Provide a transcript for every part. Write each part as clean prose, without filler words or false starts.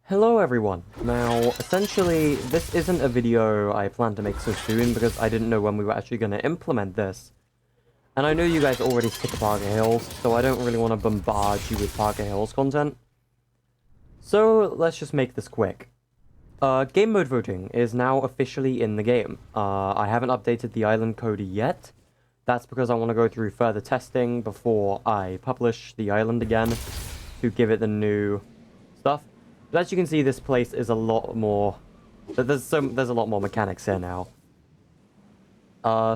Hello everyone. Now, essentially, this isn't a video I planned to make so soon because I didn't know when we were actually going to implement this. And I know you guys are already sick of Parka Hills, so I don't really want to bombard you with Parka Hills content. So, let's just make this quick. Gamemode Voting is now officially in the game. I haven't updated the island code yet. That's because I want to go through further testing before I publish the island again to give it the new stuff. But as you can see, this place is a lot more... There's a lot more mechanics here now.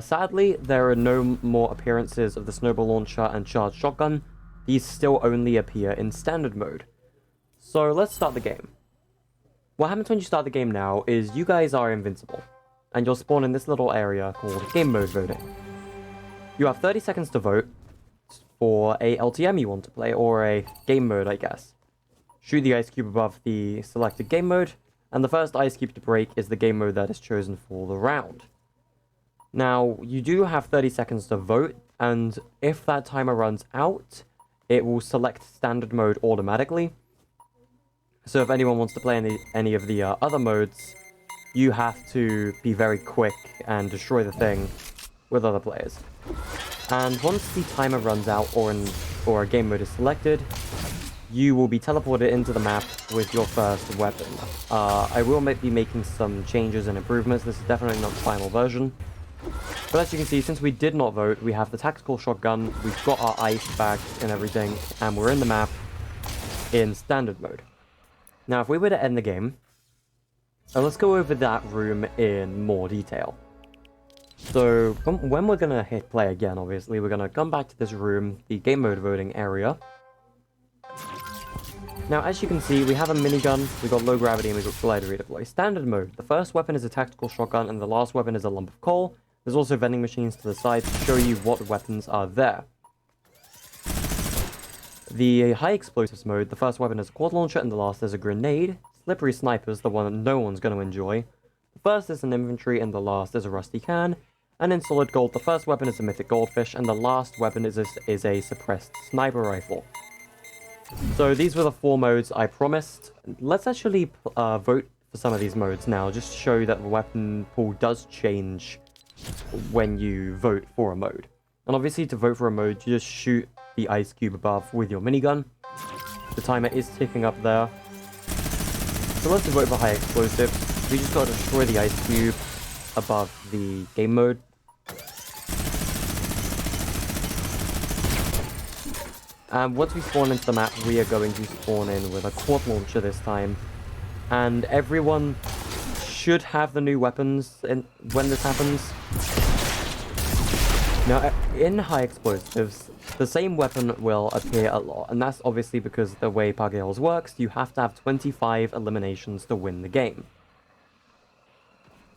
Sadly, there are no more appearances of the snowball launcher and charged shotgun. These still only appear in standard mode. So let's start the game. What happens when you start the game now is you guys are invincible. And you'll spawn in this little area called Gamemode Voting. You have 30 seconds to vote for a LTM you want to play, or a game mode, I guess. Shoot the ice cube above the selected game mode, and the first ice cube to break is the game mode that is chosen for the round. Now, you do have 30 seconds to vote, and if that timer runs out, it will select standard mode automatically. So if anyone wants to play any of the other modes, you have to be very quick and destroy the thing with other players. And once the timer runs out or a game mode is selected, you will be teleported into the map with your first weapon. I will be making some changes and improvements. This is definitely not the final version. But as you can see, since we did not vote, we have the tactical shotgun, we've got our ice back and everything, and we're in the map in standard mode. Now, if we were to end the game, let's go over that room in more detail. So, when we're going to hit play again, obviously, we're going to come back to this room, the game mode voting area. Now, as you can see, we have a minigun, we got low gravity, and we got glider redeploy. Standard mode. The first weapon is a tactical shotgun, and the last weapon is a lump of coal. There's also vending machines to the side to show you what weapons are there. The high explosives mode, the first weapon is a quad launcher, and the last is a grenade. Slippery snipers, the one that no one's going to enjoy. The first is an infantry, and the last is a rusty can. And in solid gold, the first weapon is a mythic goldfish, and the last weapon is a suppressed sniper rifle. So these were the 4 modes I promised. Let's actually vote for some of these modes now, just to show that the weapon pool does change when you vote for a mode. And obviously to vote for a mode, you just shoot the ice cube above with your minigun. The timer is ticking up there. So let's vote for high explosive. We just got to destroy the ice cube above the game mode. And once we spawn into the map, we are going to spawn in with a quad launcher this time. And everyone should have the new weapons when this happens. Now, in high explosives, the same weapon will appear a lot. And that's obviously because the way Parka Hills works, you have to have 25 eliminations to win the game.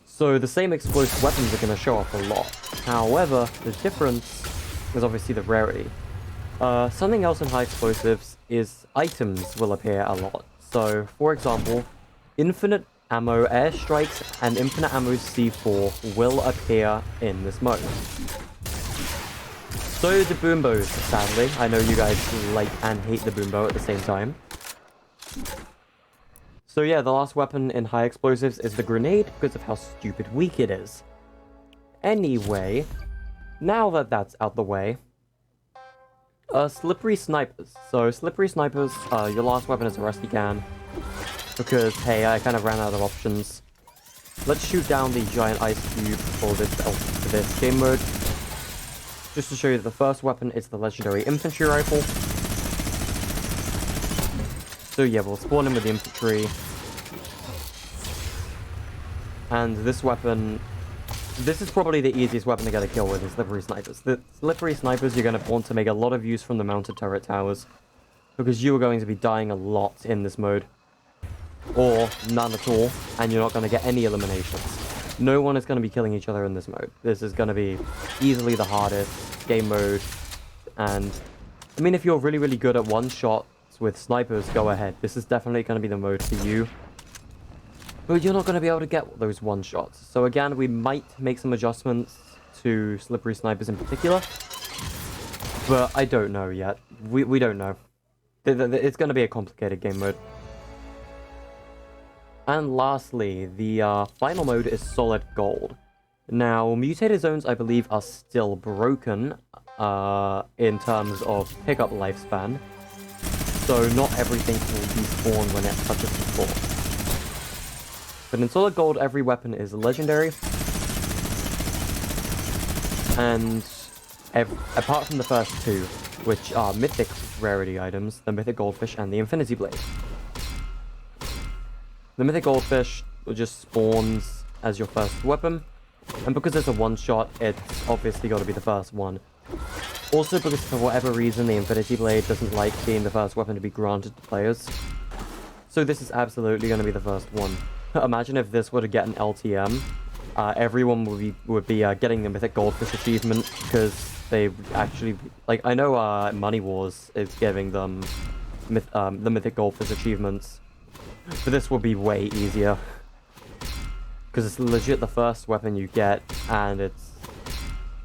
So the same explosive weapons are going to show up a lot. However, the difference is obviously the rarity. Something else in high explosives is items will appear a lot. So, for example, infinite ammo airstrikes and infinite ammo C4 will appear in this mode. So the boombows, sadly. I know you guys like and hate the boombow at the same time. So yeah, the last weapon in high explosives is the grenade because of how stupid weak it is. Anyway, now that that's out the way, slippery snipers. So slippery snipers, your last weapon is a rusty can. Because, hey, I kind of ran out of options. Let's shoot down the giant ice cube for this game mode. Just to show you that the first weapon is the legendary infantry rifle. So yeah, we'll spawn in with the infantry. And this weapon... This is probably the easiest weapon to get a kill with, is slippery snipers. The slippery snipers, you're going to want to make a lot of use from the mounted turret towers, because you are going to be dying a lot in this mode. Or none at all, and you're not going to get any eliminations. No one is going to be killing each other in this mode. This is going to be easily the hardest game mode, and I mean, if you're really, really good at one-shots with snipers, go ahead. This is definitely going to be the mode for you. But you're not going to be able to get those one-shots. So again, we might make some adjustments to slippery snipers in particular. But I don't know yet. We don't know. It's going to be a complicated game mode. And lastly, the final mode is Solid Gold. Now, mutated zones, I believe, are still broken in terms of pickup lifespan, so not everything will despawn when it touches the floor. But in Solid Gold, every weapon is legendary, and apart from the first two, which are mythic rarity items, the Mythic Goldfish and the Infinity Blade. The Mythic Goldfish just spawns as your first weapon, and because it's a one-shot, it's obviously got to be the first one. Also because for whatever reason, the Infinity Blade doesn't like being the first weapon to be granted to players. So this is absolutely going to be the first one. Imagine if this were to get an LTM, everyone would be getting the Mythic Goldfish achievement, because they actually, like, I know Money Wars is giving them the Mythic Goldfish achievements, but this will be way easier, because it's legit the first weapon you get, and it's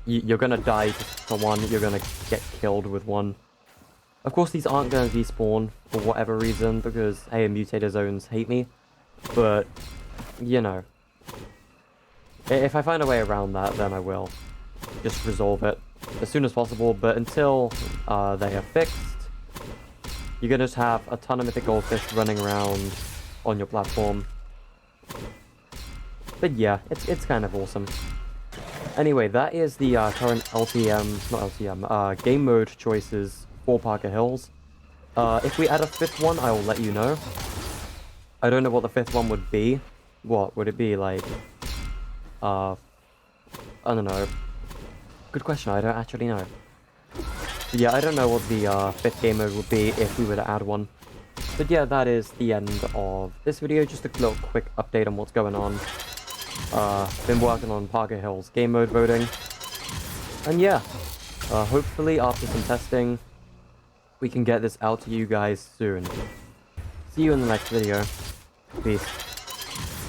you're gonna die for one, you're gonna get killed with one. Of course, these aren't gonna despawn for whatever reason, because hey, mutated zones hate me. But, you know, if I find a way around that, then I will just resolve it as soon as possible. But until they are fixed, you're going to just have a ton of Mythic Goldfish running around on your platform. But yeah, it's kind of awesome. Anyway, that is the current game mode choices for Parka Hills. If we add a fifth one, I will let you know. I don't know what the fifth one would be. What would it be, like? I don't know. Good question, I don't actually know. But yeah, I don't know what the fifth game mode would be if we were to add one. But yeah, that is the end of this video. Just a little quick update on what's going on. Been working on Parka Hills game mode voting. And yeah, hopefully after some testing, we can get this out to you guys soon. See you in the next video. Peace.